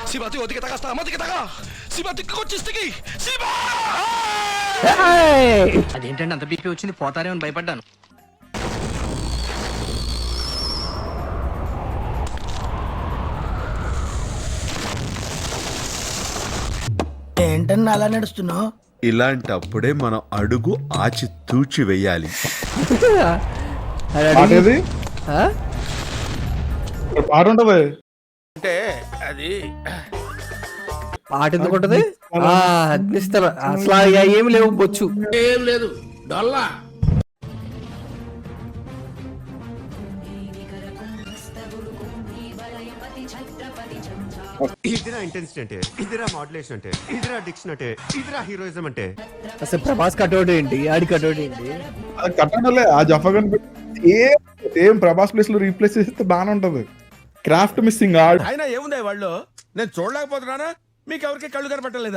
Sibati, o tika-taka, stama, tika-taka! Sibati, కొచ్చిస్తికి! Siba! అదేంటంటే అంత BP వచ్చింది, పోతారేమని భయపడ్డాను. ఏంటన్నా అలా నడుస్తున్నావు? ఇలాంటప్పుడే మనం అడుగు ఆచి తూచి వెయ్యాలి. పాట ఉంటది అంటే అది పాట ఎందుకు ఉంటది? అగ్నిస్తల అసలు ఏమి లేవు, బొచ్చు ఏం లేదు డొల్లా. ఇదిరా ఇంటెన్సిటీ అంటే, ఇదిరా మాడ్యులేషన్ అంటే, ఇదిరా డిక్షన్ అంటే, ఇదిరా హీరోయిజం అంటే. అసలు ప్రభాస్ కటౌట్ ఏంటి, ఆడి కటౌట్ ఏంటి? అది కట్టడంలే ఆ జఫగన్ ఏం ప్రభాస్ ప్లేస్ లో రీప్లేస్ చేస్తే బానే ఉంటది. క్రాఫ్ట్ మిస్సింగ్ అయినా ఏముంది వాళ్ళు, నేను చూడలేకపోతున్నానా? మీకు ఎవరికి కళ్ళు కనపట్టలేదా?